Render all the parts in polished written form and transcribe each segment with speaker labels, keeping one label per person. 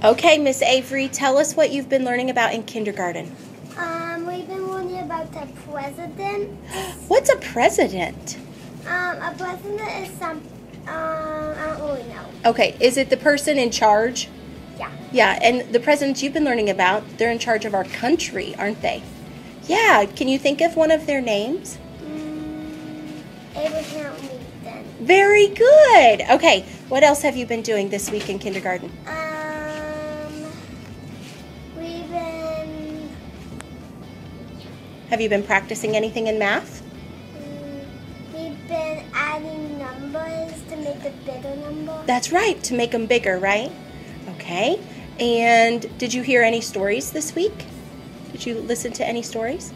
Speaker 1: Okay, Miss Avery, tell us what you've been learning about in kindergarten.
Speaker 2: We've been learning about the president.
Speaker 1: What's a president?
Speaker 2: A president is I don't really know.
Speaker 1: Okay, is it the person in charge?
Speaker 2: Yeah.
Speaker 1: Yeah, and the presidents you've been learning about, they're in charge of our country, aren't they? Yeah, can you think of one of their names?
Speaker 2: Abraham Lincoln.
Speaker 1: Very good. Okay, what else have you been doing this week in kindergarten? Have you been practicing anything in math?
Speaker 2: We've been adding numbers to make a bigger number.
Speaker 1: That's right, to make them bigger, right? Okay, and did you hear any stories this week? Did you listen to any stories?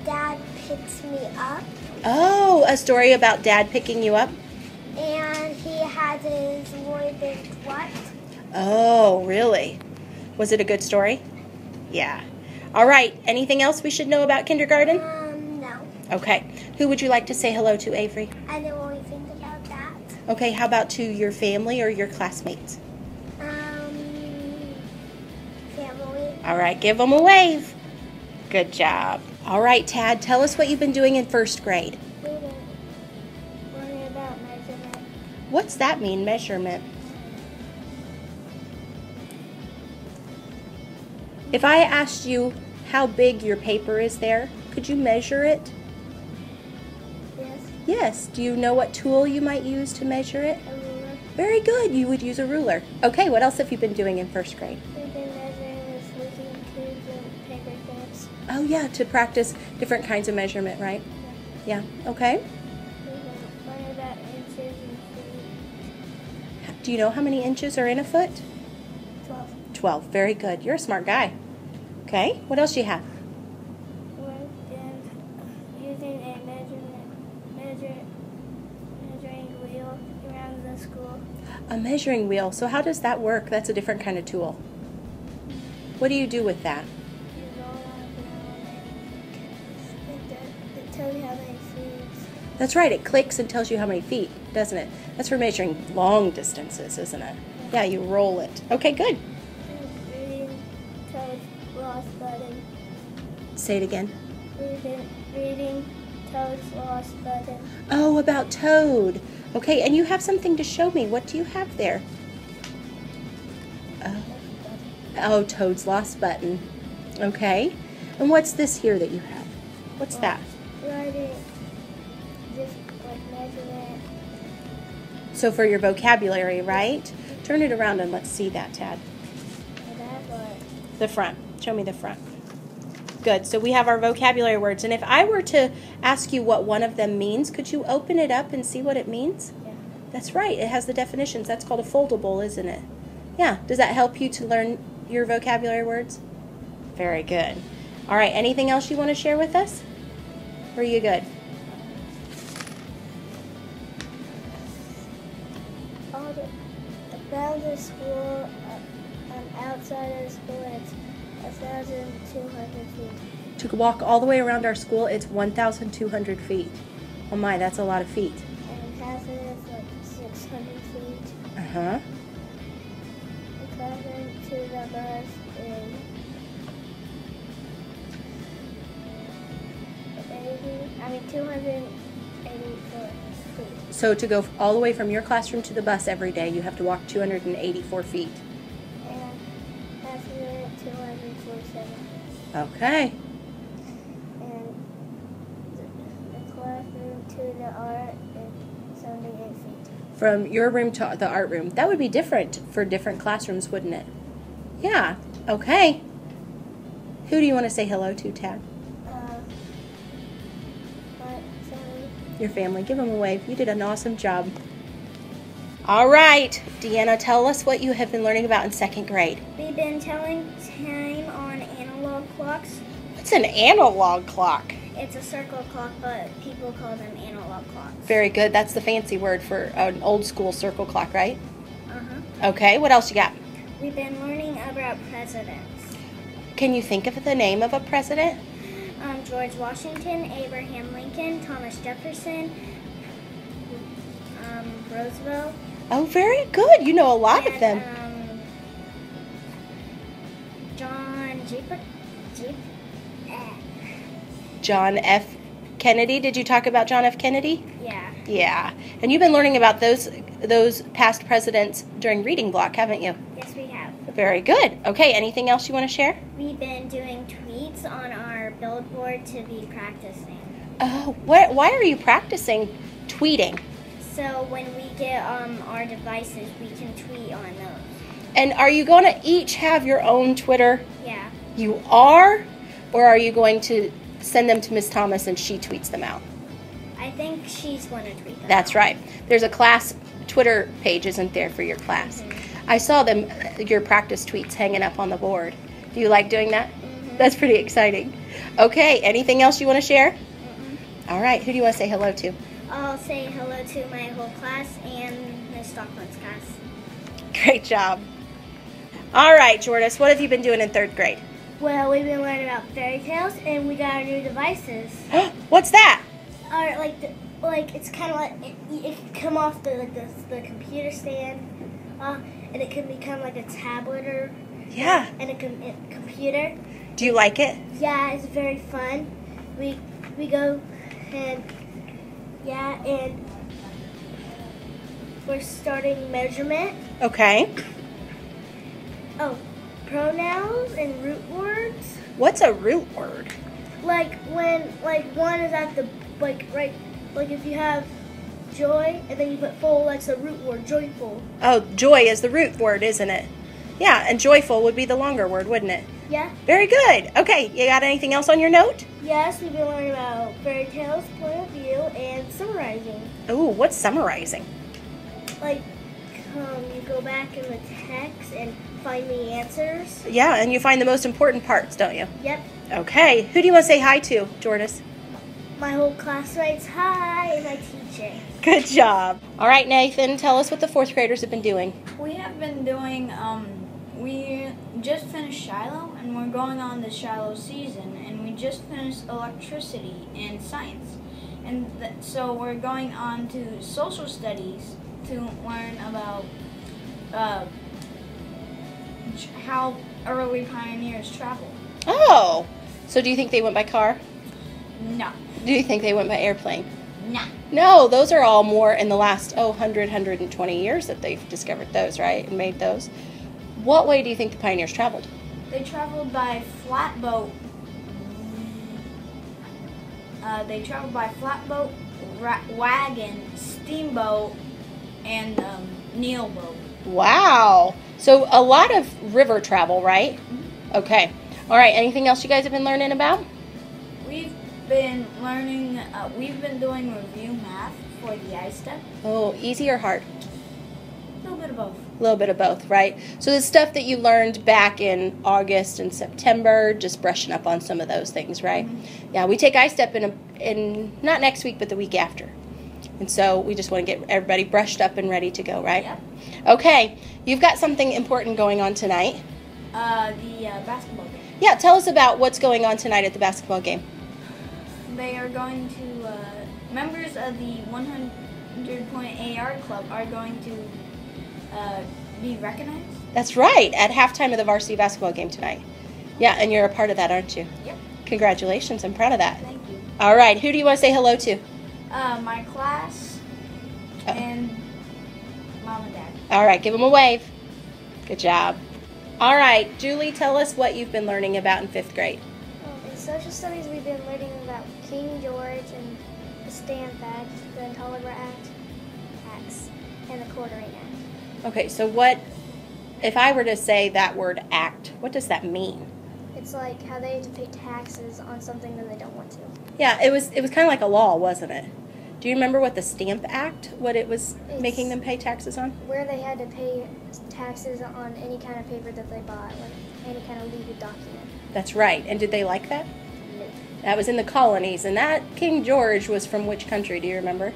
Speaker 2: Dad picks me up.
Speaker 1: Oh, a story about Dad picking you up?
Speaker 2: And he has his really big truck.
Speaker 1: Oh, really? Was it a good story? Yeah. All right, anything else we should know about kindergarten?
Speaker 2: No.
Speaker 1: Okay, who would you like to say hello to, Avery?
Speaker 2: I didn't really think about that.
Speaker 1: Okay, how about to your family or your classmates?
Speaker 2: Family.
Speaker 1: All right, give them a wave. Good job. All right, Tad, tell us what you've been doing in first grade.
Speaker 2: We've been learning about measurement.
Speaker 1: What's that mean, measurement? If I asked you how big your paper is there, could you measure it?
Speaker 2: Yes.
Speaker 1: Yes. Do you know what tool you might use to measure it?
Speaker 2: A ruler.
Speaker 1: Very good. You would use a ruler. Okay, what else have you been doing in first grade?
Speaker 2: We've been measuring with squeaking tubes and paper clips.
Speaker 1: Oh, yeah, to practice different kinds of measurement, right? Yeah. Okay.
Speaker 2: We've been learning about inches and feet.
Speaker 1: Do you know how many inches are in a foot?
Speaker 2: 12.
Speaker 1: 12. Very good. You're a smart guy. Okay, what else do you have?
Speaker 2: We've been using a measuring wheel around the school.
Speaker 1: A measuring wheel. So how does that work? That's a different kind of tool. What do you do with that?
Speaker 2: You roll on it tells you how many feet.
Speaker 1: That's right. It clicks and tells you how many feet, doesn't it? That's for measuring long distances, isn't it? Yeah, you roll it. Okay, good.
Speaker 2: Reading Toad's lost button.
Speaker 1: Say it again.
Speaker 2: Reading Toad's lost button.
Speaker 1: Oh, about Toad. Okay, and you have something to show me. What do you have there? Oh, Toad's lost button. Okay. And what's this here that you have? What's that?
Speaker 2: Writing, just like measurement.
Speaker 1: So for your vocabulary, right? Turn it around and let's see that, Tad. The front. Show me the front. Good. So we have our vocabulary words. And if I were to ask you what one of them means, could you open it up and see what it means?
Speaker 2: Yeah.
Speaker 1: That's right. It has the definitions. That's called a foldable, isn't it? Yeah. Does that help you to learn your vocabulary words? Very good. All right. Anything else you want to share with us? Or are you good?
Speaker 2: Around the school, outside of the school, it's 1,200 feet.
Speaker 1: To walk all the way around our school, it's 1,200 feet. Oh my, that's a lot of feet.
Speaker 2: And half of it's like 600 feet.
Speaker 1: Uh-huh.
Speaker 2: The classroom to the bus is 284 feet.
Speaker 1: So to go all the way from your classroom to the bus every day, you have to walk 284 feet.
Speaker 2: And half of it, 247.
Speaker 1: Okay.
Speaker 2: And the classroom to the art is 78 feet.
Speaker 1: From your room to the art room. That would be different for different classrooms, wouldn't it? Yeah. Okay. Who do you want to say hello to, Tad? Your family. Give them a wave. You did an awesome job. All right. Deanna, tell us what you have been learning about in second grade.
Speaker 2: We've been telling time on analog clocks.
Speaker 1: What's an analog clock?
Speaker 2: It's a circle clock, but people call them analog clocks.
Speaker 1: Very good. That's the fancy word for an old school circle clock, right?
Speaker 2: Uh-huh.
Speaker 1: Okay. What else you got?
Speaker 2: We've been learning about presidents.
Speaker 1: Can you think of the name of a president?
Speaker 2: George Washington, Abraham Lincoln, Thomas Jefferson, Roosevelt.
Speaker 1: Oh, very good. You know a lot of them. John F. Kennedy. Did you talk about John F. Kennedy?
Speaker 2: Yeah.
Speaker 1: Yeah. And you've been learning about those past presidents during reading block, haven't you?
Speaker 2: Yes, we have.
Speaker 1: Very good. Okay, anything else you want to share?
Speaker 2: We've been doing tweets on our billboard to be practicing.
Speaker 1: Oh, why are you practicing tweeting?
Speaker 2: So when we get our devices, we can tweet on those.
Speaker 1: And are you going to each have your own Twitter?
Speaker 2: Yeah.
Speaker 1: You are? Or are you going to send them to Miss Thomas and she tweets them out?
Speaker 2: I think she's going to tweet them
Speaker 1: That's
Speaker 2: out.
Speaker 1: right. There's a class Twitter page, isn't there, for your class? I saw your practice tweets hanging up on the board. Do you like doing that? That's pretty exciting. Okay, anything else you want to share? All right, who do you want to say hello to?
Speaker 2: I'll say hello to my whole class and Miss Stockland's class.
Speaker 1: Great job. All right, Jordis, what have you been doing in 3rd grade?
Speaker 2: Well, we've been learning about fairy tales, and we got our new devices.
Speaker 1: What's that?
Speaker 2: It's kind of like it can come off the computer stand, and it can become like a tablet or and a computer.
Speaker 1: Do you like it?
Speaker 2: Yeah, it's very fun. We go and and we're starting measurement.
Speaker 1: Okay.
Speaker 2: Oh, pronouns and root words.
Speaker 1: What's a root word?
Speaker 2: Like when one is at the if you have joy and then you put full, that's a root word, joyful.
Speaker 1: Oh, joy is the root word, isn't it? Yeah, and joyful would be the longer word, wouldn't it?
Speaker 2: Yeah.
Speaker 1: Very good. Okay, you got anything else on your note?
Speaker 2: Yes, we've been learning about fairy tales, point of view, and summarizing.
Speaker 1: Ooh, what's summarizing?
Speaker 2: Like, you go back in the text and find the answers.
Speaker 1: Yeah, and you find the most important parts, don't you?
Speaker 2: Yep.
Speaker 1: Okay, who do you want to say hi to, Jordis?
Speaker 2: My whole classmates, hi, and my teacher.
Speaker 1: Good job. All right, Nathan, tell us what the 4th graders have been doing.
Speaker 3: We have been doing, we just finished Shiloh, and we're going on the Shiloh season, and we just finished electricity and science. And so we're going on to social studies to learn about how early pioneers traveled.
Speaker 1: Oh, so do you think they went by car?
Speaker 3: No.
Speaker 1: Do you think they went by airplane?
Speaker 3: No.
Speaker 1: No, those are all more in the last, 120 years that they've discovered those, right, and made those. What way do you think the pioneers traveled?
Speaker 3: They traveled by flatboat. Wagon, steamboat, and Neilboat.
Speaker 1: Wow. So a lot of river travel, right? Mm-hmm. Okay. All right. Anything else you guys have been learning about?
Speaker 3: We've been learning, we've been doing review math for the I-STEP.
Speaker 1: Oh, easy or hard?
Speaker 3: A little bit of both.
Speaker 1: A little bit of both, right? So the stuff that you learned back in August and September, just brushing up on some of those things, right? Mm-hmm. Yeah, we take I-STEP in not next week, but the week after. And so we just want to get everybody brushed up and ready to go, right?
Speaker 3: Yep.
Speaker 1: Okay, you've got something important going on tonight.
Speaker 3: The basketball game.
Speaker 1: Yeah, tell us about what's going on tonight at the basketball game.
Speaker 3: They are going to, members of the 100-point AR club are going to be recognized.
Speaker 1: That's right, at halftime of the varsity basketball game tonight. Yeah, and you're a part of that, aren't you?
Speaker 3: Yep.
Speaker 1: Congratulations, I'm proud of that.
Speaker 3: Thank you.
Speaker 1: All right, who do you want to say hello to?
Speaker 3: My class and Mom and Dad.
Speaker 1: All right, give them a wave. Good job. All right, Julie, tell us what you've been learning about in 5th grade.
Speaker 2: In social studies, we've been learning about King George and the Stamp Act, the Intolerable Acts, and the Quartering Act.
Speaker 1: Okay, so if I were to say that word act, what does that mean?
Speaker 2: It's like how they have to pay taxes on something that they don't want to.
Speaker 1: Yeah, it was kind of like a law, wasn't it? Do you remember what the Stamp Act, what it was making them pay taxes on?
Speaker 2: Where they had to pay taxes on any kind of paper that they bought, like any kind of legal document.
Speaker 1: That's right. And did they like that?
Speaker 2: No.
Speaker 1: That was in the colonies. And that King George was from which country? Do you remember?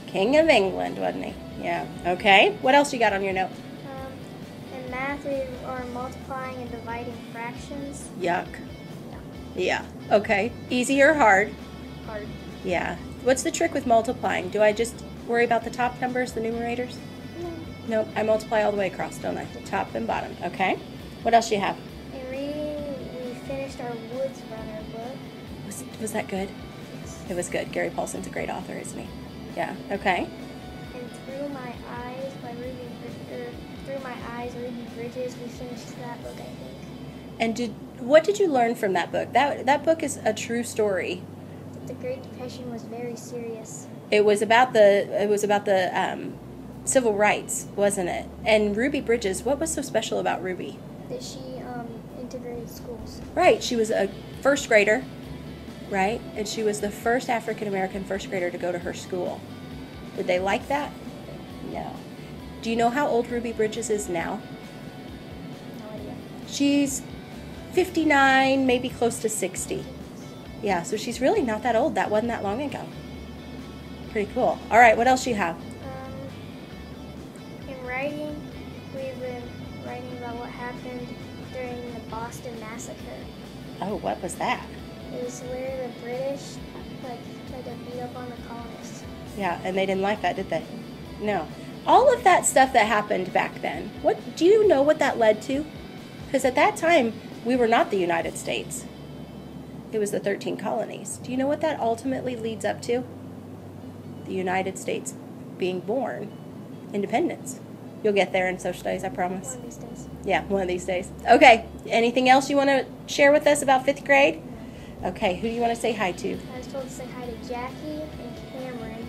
Speaker 1: King of England, wasn't he? Yeah. Okay. What else you got on your note?
Speaker 2: In math, we are multiplying and dividing fractions.
Speaker 1: Yuck. Yeah. Okay. Easy or hard?
Speaker 2: Hard.
Speaker 1: Yeah. What's the trick with multiplying? Do I just worry about the top numbers, the numerators?
Speaker 2: No.
Speaker 1: Nope. I multiply all the way across, don't I? Top and bottom. Okay. What else you have?
Speaker 2: In reading, we finished our Woods Runner book.
Speaker 1: Was that good? It was good. Gary Paulson's a great author, isn't he? Yeah. Okay.
Speaker 2: And Through My Eyes by Ruby Bridges. We finished that book, I think.
Speaker 1: And what did you learn from that book? That book is a true story.
Speaker 2: The Great Depression was very serious.
Speaker 1: It was about the civil rights, wasn't it? And Ruby Bridges, what was so special about Ruby?
Speaker 2: That she integrated schools.
Speaker 1: Right. She was a first grader, right? And she was the first African-American first grader to go to her school. Did they like that? No. Do you know how old Ruby Bridges is now?
Speaker 2: No idea.
Speaker 1: She's 59, maybe close to 60. Yeah, so she's really not that old. That wasn't that long ago. Pretty cool. All right, what else do you have?
Speaker 2: In writing, we've been writing about what happened during the Boston Massacre.
Speaker 1: Oh, what was that?
Speaker 2: It was where the British tried to beat up on the colonists.
Speaker 1: Yeah, and they didn't like that, did they? No. All of that stuff that happened back then, what do you know what that led to? Because at that time, we were not the United States. It was the 13 colonies. Do you know what that ultimately leads up to? The United States being born. Independence. You'll get there in social studies, I promise.
Speaker 2: One of these days.
Speaker 1: Yeah, one of these days. Okay, anything else you want to share with us about 5th grade? Okay, who do you want to say hi to?
Speaker 2: I was told to say hi to Jackie and Cameron.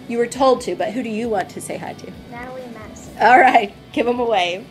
Speaker 1: You were told to, but who do you want to say hi to?
Speaker 2: Natalie and Madison.
Speaker 1: All right, give them a wave.